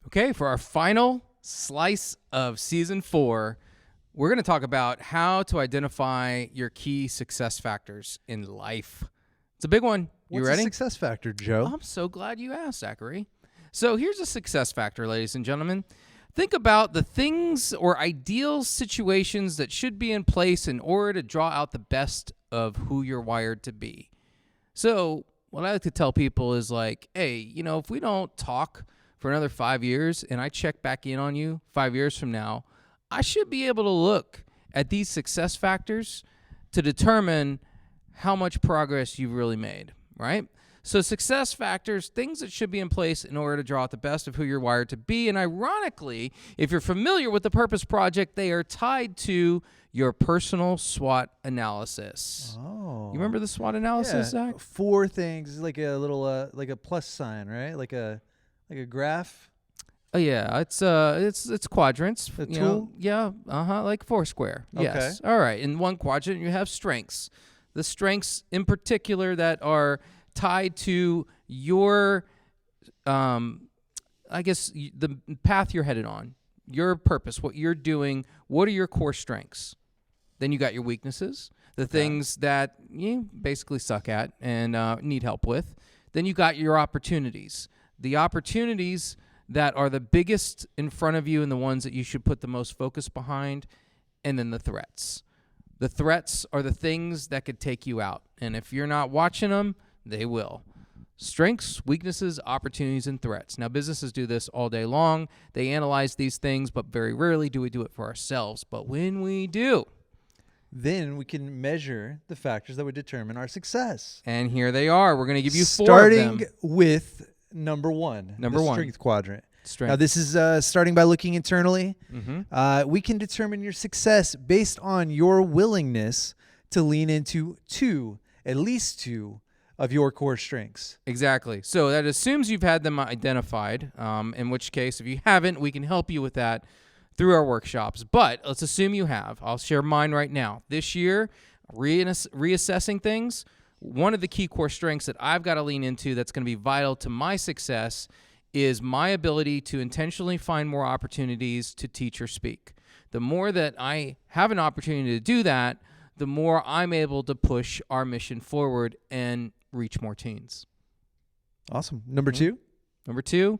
Okay, for our final slice of season 4, we're going to talk about how to identify your key success factors in life. It's a big one. You What's ready? a success factor, Joe? I'm so glad you asked, Zachary. So here's a success factor, ladies and gentlemen. Think about the things or ideal situations that should be in place in order to draw out the best of who you're wired to be. So what I like to tell people is like, hey, if we don't talk for another 5 years and I check back in on you 5 years from now, I should be able to look at these success factors to determine how much progress you've really made, right? So success factors, things that should be in place in order to draw out the best of who you're wired to be. And ironically, if you're familiar with the Purpose Project, they are tied to your personal SWOT analysis. Oh. You remember the SWOT analysis, Zach? 4 things, like a little, like a plus sign, right? Like a graph. Oh yeah, it's quadrants. A tool? Like Foursquare. Okay. Yes. All right. In one quadrant, you have strengths. The strengths in particular that are tied to your, the path you're headed on, your purpose, what you're doing. What are your core strengths? Then you got your weaknesses, the things that you basically suck at and need help with. Then you got your opportunities. The opportunities that are the biggest in front of you and the ones that you should put the most focus behind, and then the threats. The threats are the things that could take you out, and if you're not watching them, they will. Strengths, weaknesses, opportunities, and threats. Now, businesses do this all day long. They analyze these things, but very rarely do we do it for ourselves. But when we do, then we can measure the factors that would determine our success. And here they are. We're going to give you 4 starting of them. with number 1. Number the 1. Strength quadrant. Strength. Now, this is starting by looking internally. Mm-hmm. We can determine your success based on your willingness to lean into at least two of your core strengths. Exactly. So that assumes you've had them identified, in which case, if you haven't, we can help you with that through our workshops. But let's assume you have. I'll share mine right now. This year, reassessing things, one of the key core strengths that I've got to lean into that's going to be vital to my success is my ability to intentionally find more opportunities to teach or speak. The more that I have an opportunity to do that, the more I'm able to push our mission forward and reach more teens. Awesome. Number 2? Number 2,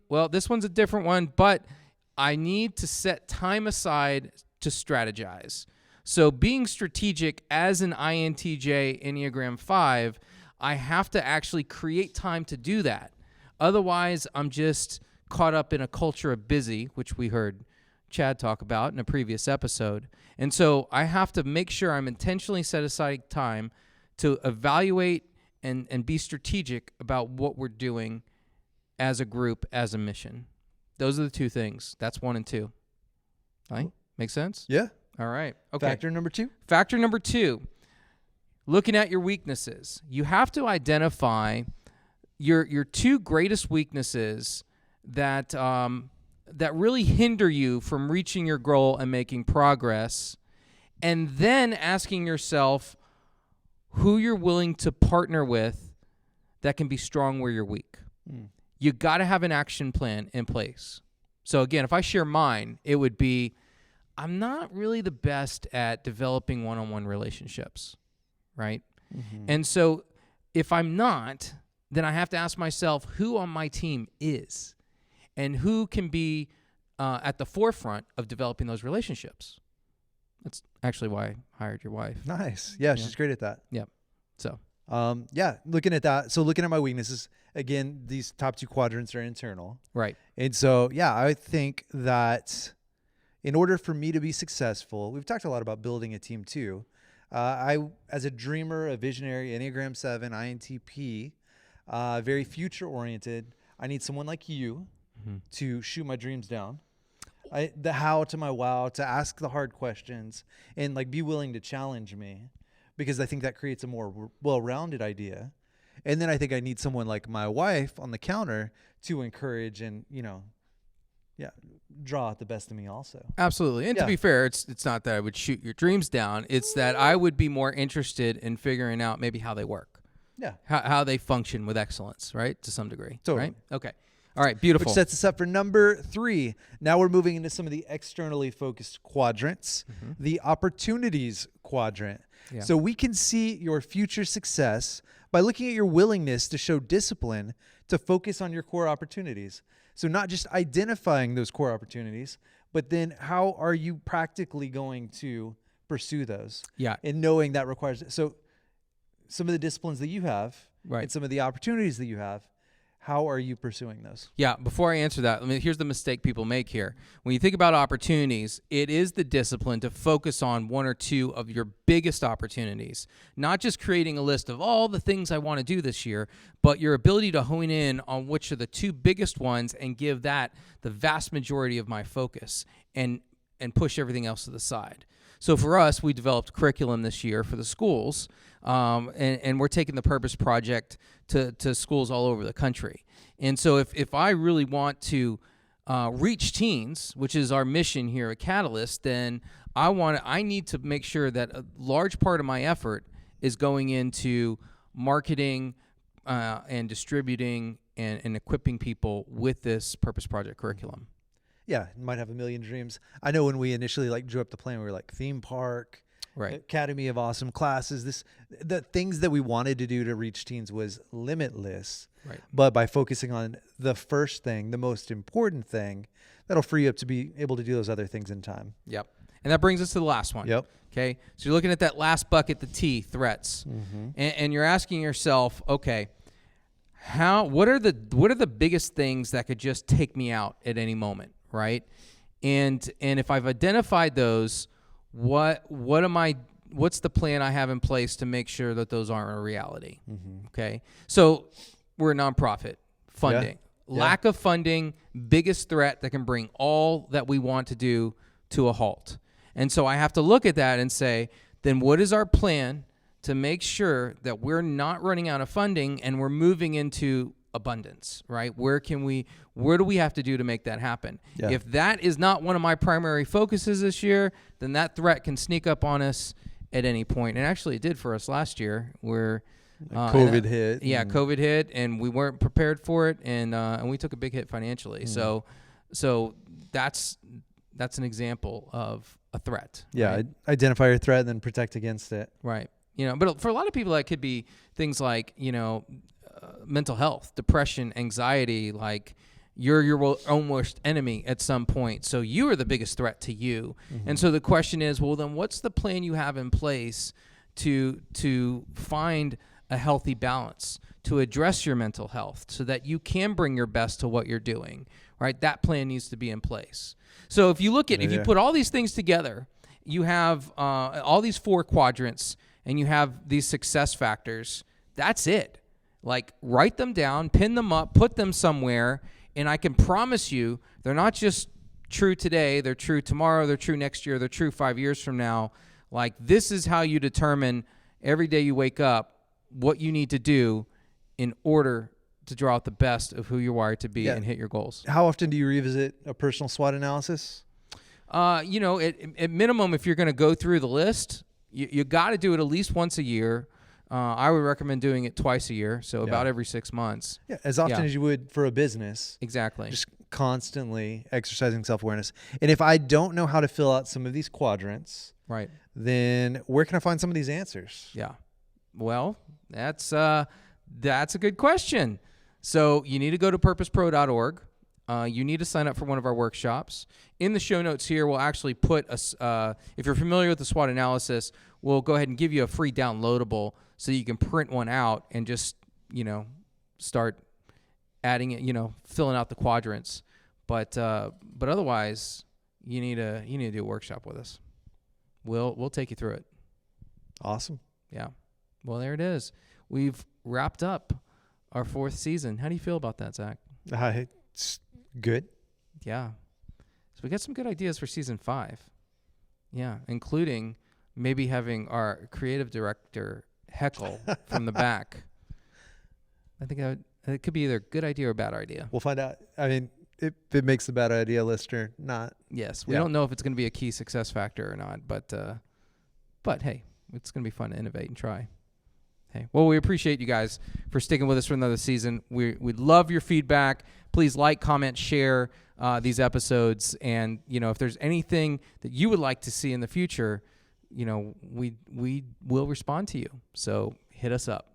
well, this one's a different one, but I need to set time aside to strategize. So being strategic as an INTJ Enneagram 5, I have to actually create time to do that. Otherwise, I'm just caught up in a culture of busy, which we heard Chad talk about in a previous episode. And so I have to make sure I'm intentionally set aside time to evaluate and be strategic about what we're doing as a group, as a mission. Those are the 2 things. That's 1 and 2. Right? Make sense? Yeah. All right. Okay. Factor number 2? Factor number 2, looking at your weaknesses. You have to identify your 2 greatest weaknesses that that really hinder you from reaching your goal and making progress, and then asking yourself who you're willing to partner with that can be strong where you're weak. You got to have an action plan in place. So again, if I share mine, it would be, I'm not really the best at developing one-on-one relationships, right? Mm-hmm. And so if I'm not, then I have to ask myself who on my team is and who can be at the forefront of developing those relationships. That's actually why I hired your wife. Nice. Yeah, she's great at that. Yep. So, looking at that. So looking at my weaknesses, again, these top 2 quadrants are internal. right. And so, I think that in order for me to be successful, we've talked a lot about building a team too. I, as a dreamer, a visionary, Enneagram 7, INTP, very future oriented, I need someone like you to shoot my dreams down. The how to my wow, to ask the hard questions and like be willing to challenge me, because I think that creates a more well-rounded idea. And then I think I need someone like my wife on the counter to encourage and, draw out the best of me also. Absolutely. And to be fair, it's not that I would shoot your dreams down. It's that I would be more interested in figuring out maybe how they work. Yeah. How they function with excellence, right? To some degree. Totally. Right? Okay. All right, beautiful. Which sets us up for number 3. Now we're moving into some of the externally focused quadrants, the opportunities quadrant. Yeah. So we can see your future success by looking at your willingness to show discipline to focus on your core opportunities. So not just identifying those core opportunities, but then how are you practically going to pursue those? Yeah. And knowing that requires, so some of the disciplines that you have, Right. and some of the opportunities that you have, how are you pursuing those? Yeah, before I answer that, here's the mistake people make here. When you think about opportunities, it is the discipline to focus on one or two of your biggest opportunities, not just creating a list of all the things I want to do this year, but your ability to hone in on which are the 2 biggest ones and give that the vast majority of my focus and push everything else to the side. So for us, we developed curriculum this year for the schools, and we're taking the Purpose Project to schools all over the country. And so if I really want to reach teens, which is our mission here at Catalyst, then I need to make sure that a large part of my effort is going into marketing and distributing and equipping people with this Purpose Project curriculum. Yeah, you might have a million dreams. I know when we initially drew up the plan, we were like theme park, Right. Academy of Awesome Classes. The things that we wanted to do to reach teens was limitless. Right. But by focusing on the first thing, the most important thing, that'll free you up to be able to do those other things in time. Yep. And that brings us to the last one. Yep. Okay. So you're looking at that last bucket, the T, threats, and you're asking yourself, okay, what are the biggest things that could just take me out at any moment, right? And if I've identified those, what's the plan I have in place to make sure that those aren't a reality? Okay. So we're a nonprofit, funding. Yeah. Lack of funding, biggest threat that can bring all that we want to do to a halt. And so I have to look at that and say, then what is our plan to make sure that we're not running out of funding and we're moving into abundance, right? What do we have to do to make that happen? Yeah. If that is not one of my primary focuses this year, then that threat can sneak up on us at any point. And actually it did for us last year where COVID hit. Yeah, COVID hit and we weren't prepared for it and we took a big hit financially. So that's an example of a threat. Yeah, right? identify your threat and then protect against it. Right. But for a lot of people that could be things like, mental health, depression, anxiety, like you're your own worst enemy at some point. So you are the biggest threat to you. And so the question is, well, then what's the plan you have in place to find a healthy balance, to address your mental health so that you can bring your best to what you're doing, right? That plan needs to be in place. So if you put all these things together, you have all these 4 quadrants and you have these success factors. That's it. Like write them down, pin them up, put them somewhere, and I can promise you they're not just true today, they're true tomorrow, they're true next year, they're true 5 years from now. Like this is how you determine every day you wake up what you need to do in order to draw out the best of who you're wired to be and hit your goals. How often do you revisit a personal SWOT analysis? At minimum, if you're going to go through the list, you got to do it at least once a year. I would recommend doing it twice a year, so about every 6 months. Yeah, as often as you would for a business. Exactly. Just constantly exercising self-awareness. And if I don't know how to fill out some of these quadrants, right, then where can I find some of these answers? Yeah. Well, that's a good question. So you need to go to purposepro.org. You need to sign up for one of our workshops. In the show notes here, we'll actually put if you're familiar with the SWOT analysis, we'll go ahead and give you a free downloadable so you can print one out and just, start adding it, filling out the quadrants. But otherwise, you need to do a workshop with us. We'll take you through it. Awesome. Yeah. Well, there it is. We've wrapped up our 4th season. How do you feel about that, Zach? It's good. Yeah. So we got some good ideas for season 5. Yeah, including maybe having our creative director heckle from the back. I think it could be either a good idea or a bad idea. We'll find out. I mean, if it makes the bad idea list or not. Yes, we don't know if it's going to be a key success factor or not, but hey, it's going to be fun to innovate and try. Okay. Well, we appreciate you guys for sticking with us for another season. We'd love your feedback. Please like, comment, share these episodes. And, if there's anything that you would like to see in the future, we will respond to you. So hit us up.